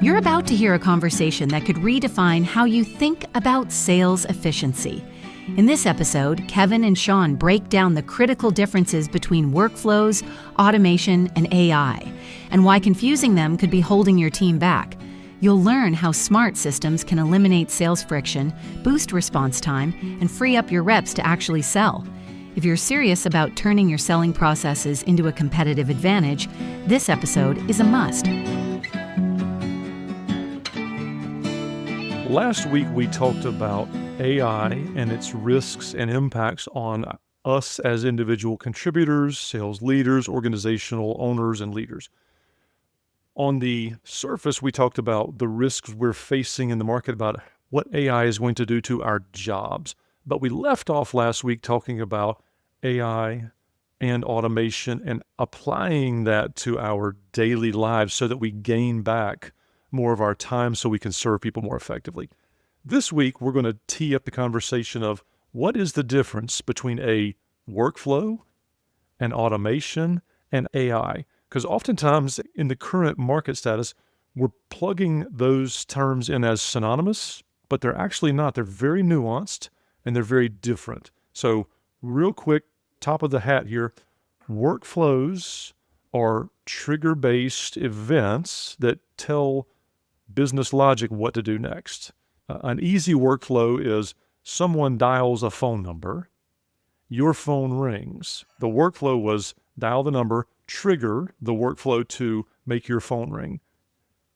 You're about to hear a conversation that could redefine how you think about sales efficiency. In this episode, Kevin and Sean break down the critical differences between workflows, automation, and AI, and why confusing them could be holding your team back. You'll learn how smart systems can eliminate sales friction, boost response time, and free up your reps to actually sell. If you're serious about turning your selling processes into a competitive advantage, this episode is a must. Last week, we talked about AI and its risks and impacts on us as individual contributors, sales leaders, organizational owners, and leaders. On the surface, we talked about the risks we're facing in the market, about what AI is going to do to our jobs. But we left off last week talking about AI and automation and applying that to our daily lives so that we gain back more of our time so we can serve people more effectively. This week, we're going to tee up the conversation of what is the difference between a workflow, and automation, and AI. Because oftentimes in the current market status, we're plugging those terms in as synonymous, but they're actually not. They're very nuanced and they're very different. So real quick, top of the hat here, workflows are trigger-based events that tell business logic what to do next. An easy workflow is someone dials a phone number, your phone rings. The workflow was dial the number, trigger the workflow to make your phone ring.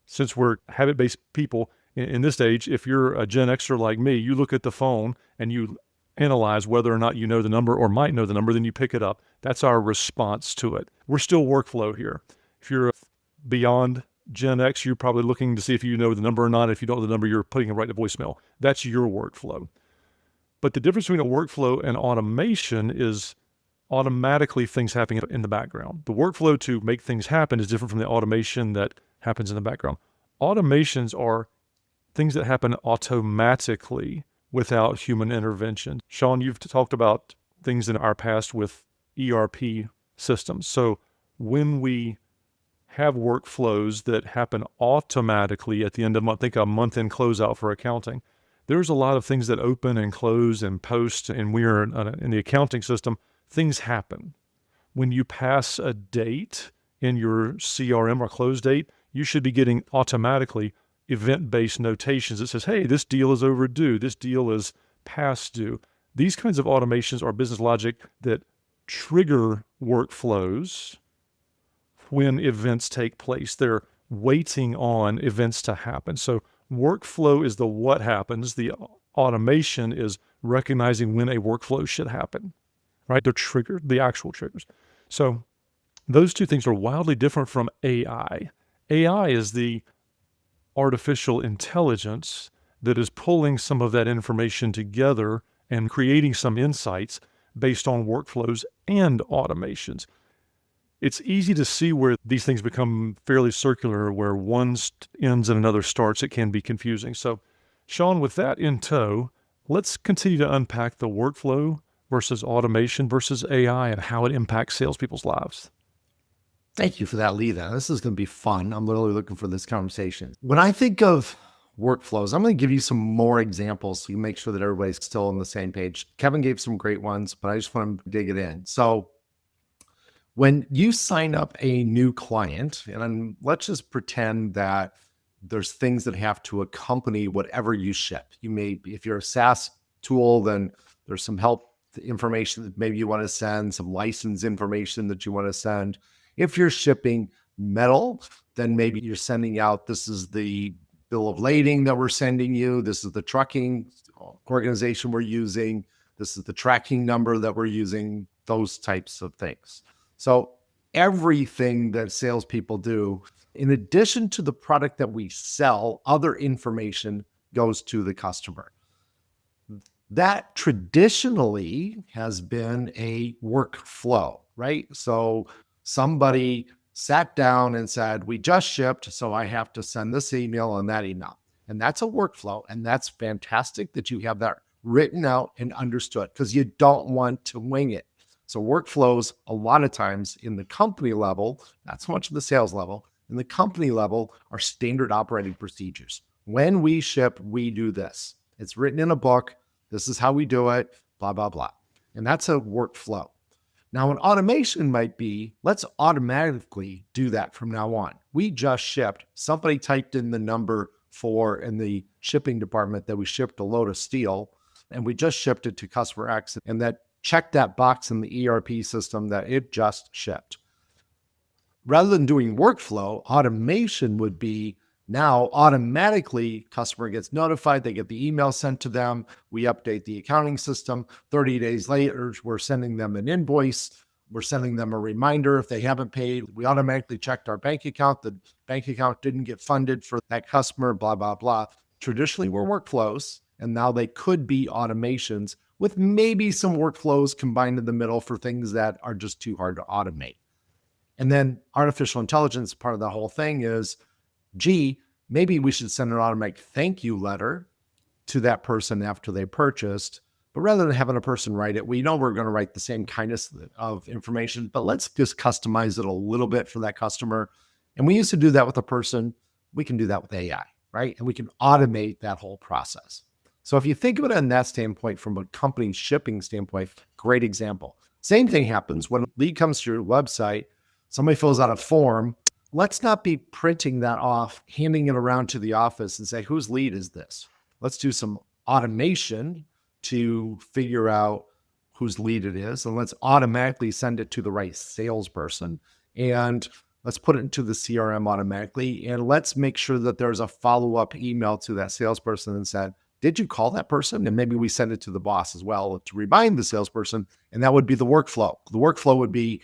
Since we're habit-based people in this age, if you're a Gen Xer like me, you look at the phone and you analyze whether or not you know the number or might know the number, then you pick it up. That's our response to it. We're still workflow here. If you're beyond Gen X, you're probably looking to see if you know the number or not. If you don't know the number, you're putting it right to voicemail. That's your workflow. But the difference between a workflow and automation is automatically things happening in the background. The workflow to make things happen is different from the automation that happens in the background. Automations are things that happen automatically without human intervention. Sean, you've talked about things in our past with ERP systems. So when we have workflows that happen automatically at the end of the month, think a month-end closeout for accounting. There's a lot of things that open and close and post, and we are in the accounting system. Things happen. When you pass a date in your CRM or close date, you should be getting automatically event-based notations that says, hey, this deal is overdue, this deal is past due. These kinds of automations are business logic that trigger workflows when events take place. They're waiting on events to happen. So workflow is the what happens. The automation is recognizing when a workflow should happen, right? They're triggered, the actual triggers. So those two things are wildly different from AI. AI is the artificial intelligence that is pulling some of that information together and creating some insights based on workflows and automations. It's easy to see where these things become fairly circular, where one ends and another starts. It can be confusing. So, Sean, with that in tow, let's continue to unpack the workflow versus automation versus AI and how it impacts salespeople's lives. Thank you for that lead in. This is going to be fun. I'm literally looking for this conversation. When I think of workflows, I'm going to give you some more examples so you make sure that everybody's still on the same page. Kevin gave some great ones, but I just want to dig it in. So when you sign up a new client, and let's just pretend that there's things that have to accompany whatever you ship. You may, if you're a SaaS tool, then there's some help information that maybe you want to send, some license information that you want to send. If you're shipping metal, then maybe you're sending out, this is the bill of lading that we're sending you. This is the trucking organization we're using. This is the tracking number that we're using, those types of things. So everything that salespeople do, in addition to the product that we sell, other information goes to the customer. That traditionally has been a workflow, right? So somebody sat down and said, we just shipped, so I have to send this email and that email. And that's a workflow. And that's fantastic that you have that written out and understood, because you don't want to wing it. So workflows, a lot of times in the company level, not so much the sales level, In the company level are standard operating procedures. When we ship, we do this. It's written in a book. This is how we do it, blah, blah, blah. And that's a workflow. Now, an automation might be, let's automatically do that from now on. We just shipped. Somebody typed in the number in the shipping department that we shipped a load of steel, and we just shipped it to customer X, and that checked that box in the ERP system that it just shipped. Rather than doing workflow, automation would be now automatically customer gets notified, they get the email sent to them, we update the accounting system. 30 days later, we're sending them an invoice, we're sending them a reminder if they haven't paid. We automatically checked our bank account, the bank account didn't get funded for that customer, blah, blah, blah. Traditionally, we're workflows, and now they could be automations with maybe some workflows combined in the middle for things that are just too hard to automate. And then artificial intelligence, part of the whole thing is, gee, maybe we should send an automatic thank you letter to that person after they purchased. But rather than having a person write it, we know we're going to write the same kindness of information, but let's just customize it a little bit for that customer. And we used to do that with a person. We can do that with AI, right? And we can automate that whole process. So if you think of it in that standpoint, from a company shipping standpoint, great example. Same thing happens when a lead comes to your website, somebody fills out a form. Let's not be printing that off, handing it around to the office and say, whose lead is this? Let's do some automation to figure out whose lead it is. And let's automatically send it to the right salesperson. And let's put it into the CRM automatically. And let's make sure that there's a follow-up email to that salesperson and said, did you call that person? And maybe we send it to the boss as well to remind the salesperson. And that would be the workflow. The workflow would be,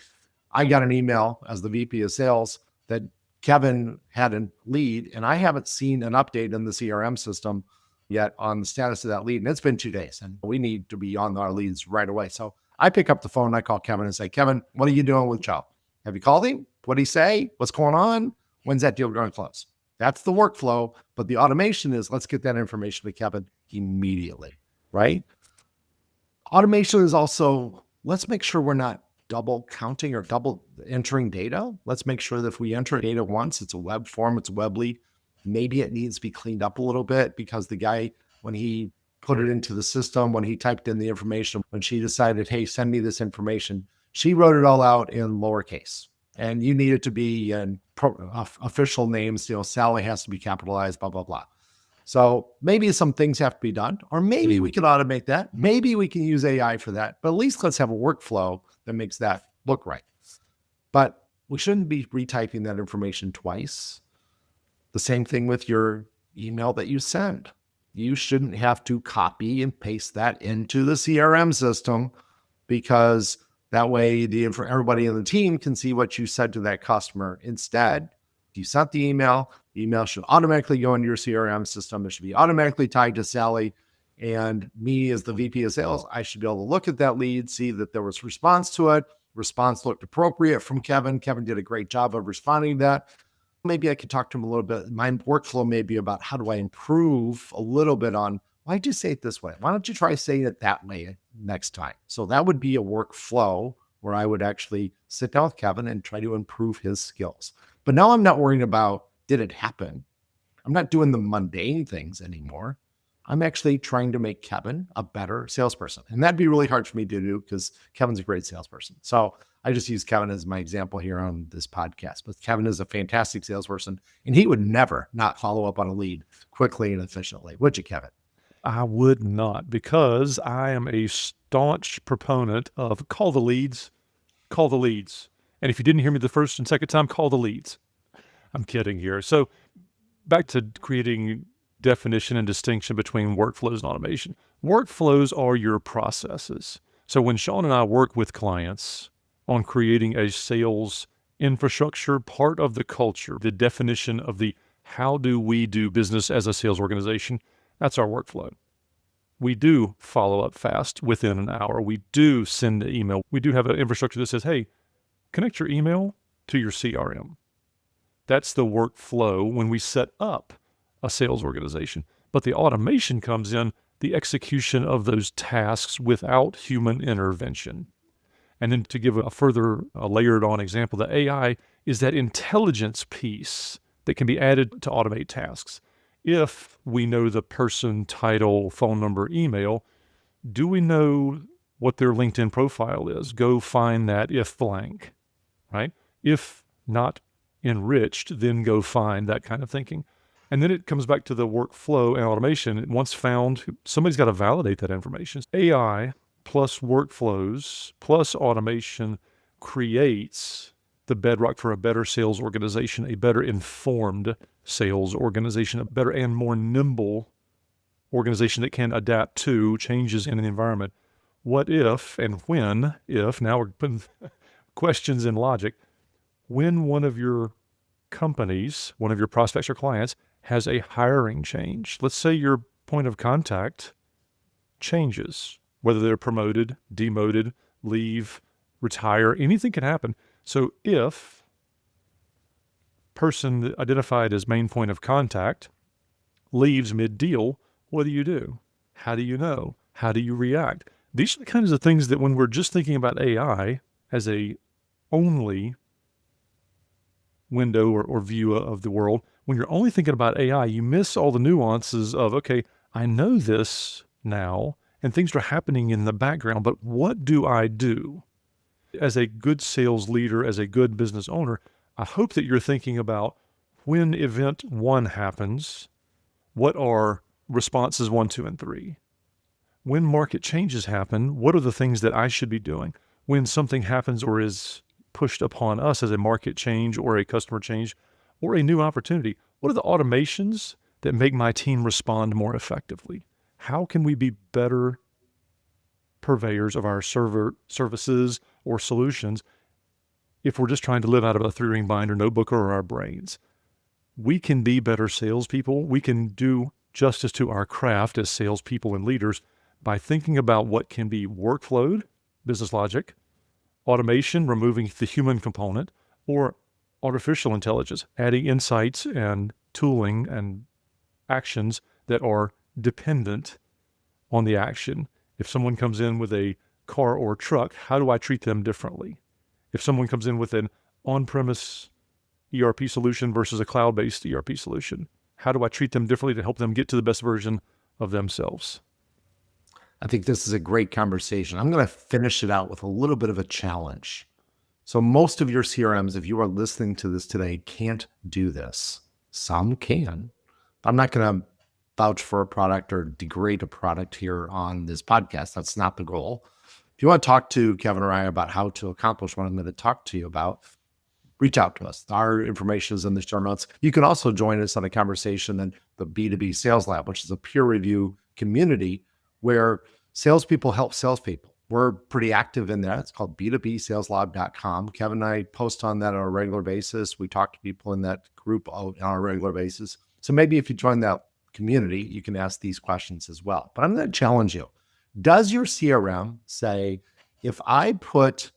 I got an email as the VP of sales that Kevin had a lead, and I haven't seen an update in the CRM system yet on the status of that lead. And it's been 2 days, and we need to be on our leads right away. So I pick up the phone, I call Kevin and say, Kevin, what are you doing with Joe? Have you called him? What did he say? What's going on? When's that deal going to close? That's the workflow. But the automation is, let's get that information to Kevin immediately, right? Automation is also, let's make sure we're not double counting or double entering data. Let's make sure that if we enter data once, it's a web form, it's a web lead. Maybe it needs to be cleaned up a little bit because the guy, when he put it into the system, when he typed in the information, when she decided, hey, send me this information, she wrote it all out in lowercase. And you need it to be in official names, Sally has to be capitalized, blah, blah, blah. So maybe some things have to be done, or maybe we can automate that. Maybe we can use AI for that, but at least let's have a workflow that makes that look right. But we shouldn't be retyping that information twice. The same thing with your email that you send. You shouldn't have to copy and paste that into the CRM system, because that way everybody in the team can see what you said to that customer. Instead, if you sent the email should automatically go into your CRM system. It should be automatically tied to Sally. And me as the VP of sales, I should be able to look at that lead, see that there was response to it. Response looked appropriate from Kevin. Kevin did a great job of responding to that. Maybe I could talk to him a little bit. My workflow may be about how do I improve a little bit on, why'd you say it this way? Why don't you try saying it that way next time? So that would be a workflow where I would actually sit down with Kevin and try to improve his skills. But now I'm not worrying about, did it happen? I'm not doing the mundane things anymore. I'm actually trying to make Kevin a better salesperson. And that'd be really hard for me to do because Kevin's a great salesperson. So I just use Kevin as my example here on this podcast. But Kevin is a fantastic salesperson, and he would never not follow up on a lead quickly and efficiently. Would you, Kevin? I would not, because I am a staunch proponent of call the leads. And if you didn't hear me the first and second time, call the leads. I'm kidding here. So back to creating definition and distinction between workflows and automation. Workflows are your processes. So when Sean and I work with clients on creating a sales infrastructure, part of the culture, the definition of the how do we do business as a sales organization, that's our workflow. We do follow up fast within an hour. We do send an email. We do have an infrastructure that says, hey, connect your email to your CRM. That's the workflow when we set up a sales organization. But the automation comes in the execution of those tasks without human intervention. And then to give a further layered on example, the AI is that intelligence piece that can be added to automate tasks. If we know the person, title, phone number, email, do we know what their LinkedIn profile is? Go find that if blank, right? If not enriched, then go find that kind of thinking. And then it comes back to the workflow and automation. Once found, somebody's got to validate that information. AI plus workflows plus automation creates the bedrock for a better sales organization, a better informed sales organization, a better and more nimble organization that can adapt to changes in an environment. What if and when, if, now we're putting questions in logic, when one of your companies, one of your prospects or clients has a hiring change. Let's say your point of contact changes, whether they're promoted, demoted, leave, retire, anything can happen. So if person identified as main point of contact leaves mid-deal, what do? How do you know? How do you react? These are the kinds of things that when we're just thinking about AI as a only window or view of the world, when you're only thinking about AI, you miss all the nuances of, okay, I know this now, and things are happening in the background, but what do I do? As a good sales leader, as a good business owner, I hope that you're thinking about when event 1 happens, what are responses 1, 2, and 3? When market changes happen, what are the things that I should be doing? When something happens or is pushed upon us as a market change or a customer change or a new opportunity, what are the automations that make my team respond more effectively? How can we be better purveyors of our services or solutions if we're just trying to live out of a 3-ring binder notebook or our brains? We can be better salespeople. We can do justice to our craft as salespeople and leaders by thinking about what can be workflowed, business logic, automation, removing the human component, or artificial intelligence, adding insights and tooling and actions that are dependent on the action. If someone comes in with a car or truck, how do I treat them differently? If someone comes in with an on-premise ERP solution versus a cloud-based ERP solution, how do I treat them differently to help them get to the best version of themselves? I think this is a great conversation. I'm going to finish it out with a little bit of a challenge. So most of your CRMs, if you are listening to this today, can't do this. Some can. I'm not going to vouch for a product or degrade a product here on this podcast. That's not the goal. If you want to talk to Kevin or I about how to accomplish what I'm going to talk to you about, reach out to us. Our information is in the show notes. You can also join us on a conversation in the B2B Sales Lab, which is a peer review community where salespeople help salespeople. We're pretty active in that. It's called b2bsaleslab.com. Kevin and I post on that on a regular basis. We talk to people in that group on a regular basis. So maybe if you join that community, you can ask these questions as well. But I'm going to challenge you. Does your CRM say, if I put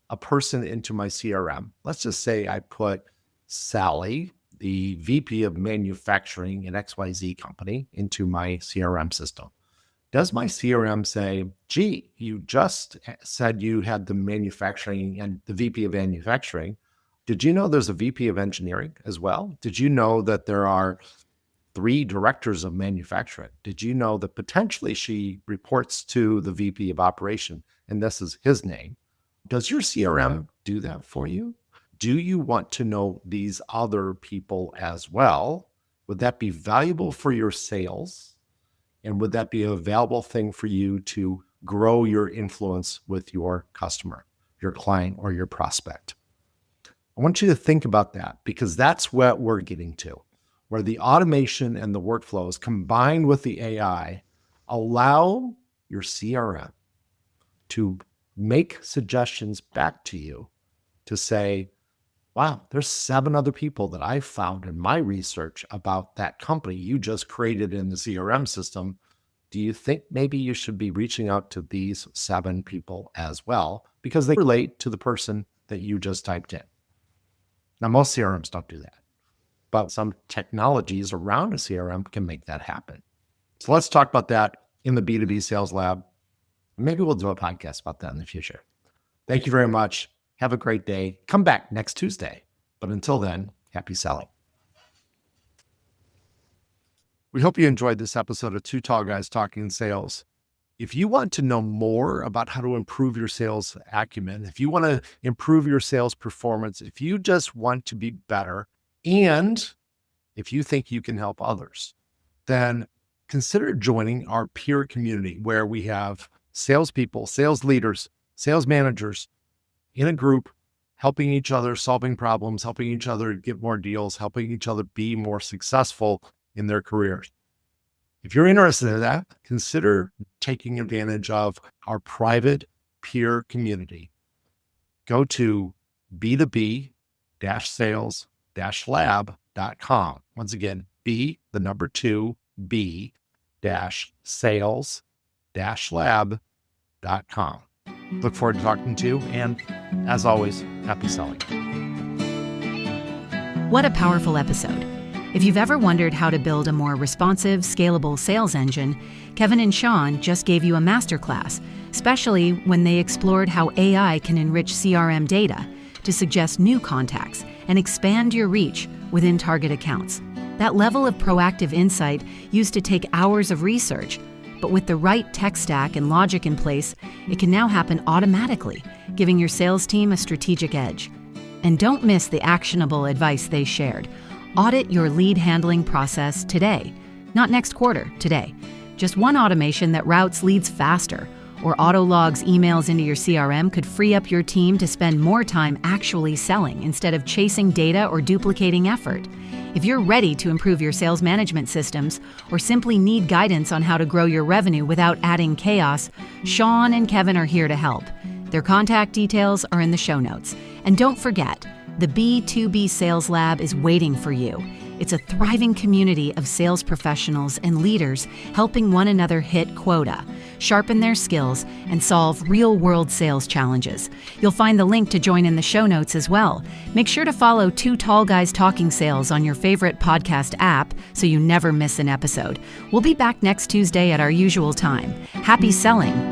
a person into my CRM, let's just say I put Sally, the VP of manufacturing in XYZ company, into my CRM system, does my CRM say, gee, you just said you had the manufacturing and the VP of manufacturing. Did you know there's a VP of engineering as well? Did you know that there are 3 directors of manufacturing? Did you know that potentially she reports to the VP of operation and this is his name? Does your CRM do that for you? Do you want to know these other people as well? Would that be valuable for your sales? And would that be a valuable thing for you to grow your influence with your customer, your client, or your prospect? I want you to think about that because that's what we're getting to, where the automation and the workflows combined with the AI allow your CRM to make suggestions back to you to say, wow, there's 7 other people that I found in my research about that company you just created in the CRM system. Do you think maybe you should be reaching out to these 7 people as well because they relate to the person that you just typed in? Now, most CRMs don't do that, but some technologies around a CRM can make that happen. So let's talk about that in the B2B Sales Lab. Maybe we'll do a podcast about that in the future. Thank you very much. Have a great day. Come back next Tuesday. But until then, happy selling. We hope you enjoyed this episode of Two Tall Guys Talking Sales. If you want to know more about how to improve your sales acumen, if you want to improve your sales performance, if you just want to be better, and if you think you can help others, then consider joining our peer community where we have salespeople, sales leaders, sales managers in a group, helping each other, solving problems, helping each other get more deals, helping each other be more successful in their careers. If you're interested in that, consider taking advantage of our private peer community. Go to b2b-sales-lab.com. Once again, b-sales-lab.com. Look forward to talking to you, and as always, happy selling. What a powerful episode. If you've ever wondered how to build a more responsive, scalable sales engine, Kevin and Sean just gave you a masterclass, especially when they explored how AI can enrich CRM data to suggest new contacts and expand your reach within target accounts. That level of proactive insight used to take hours of research, but with the right tech stack and logic in place, it can now happen automatically, giving your sales team a strategic edge. And don't miss the actionable advice they shared. Audit your lead handling process today. Not next quarter, today. Just one automation that routes leads faster or auto-logs emails into your CRM could free up your team to spend more time actually selling instead of chasing data or duplicating effort. If you're ready to improve your sales management systems or simply need guidance on how to grow your revenue without adding chaos, Sean and Kevin are here to help. Their contact details are in the show notes. And don't forget, the B2B Sales Lab is waiting for you. It's a thriving community of sales professionals and leaders helping one another hit quota, sharpen their skills, and solve real-world sales challenges. You'll find the link to join in the show notes as well. Make sure to follow Two Tall Guys Talking Sales on your favorite podcast app so you never miss an episode. We'll be back next Tuesday at our usual time. Happy selling!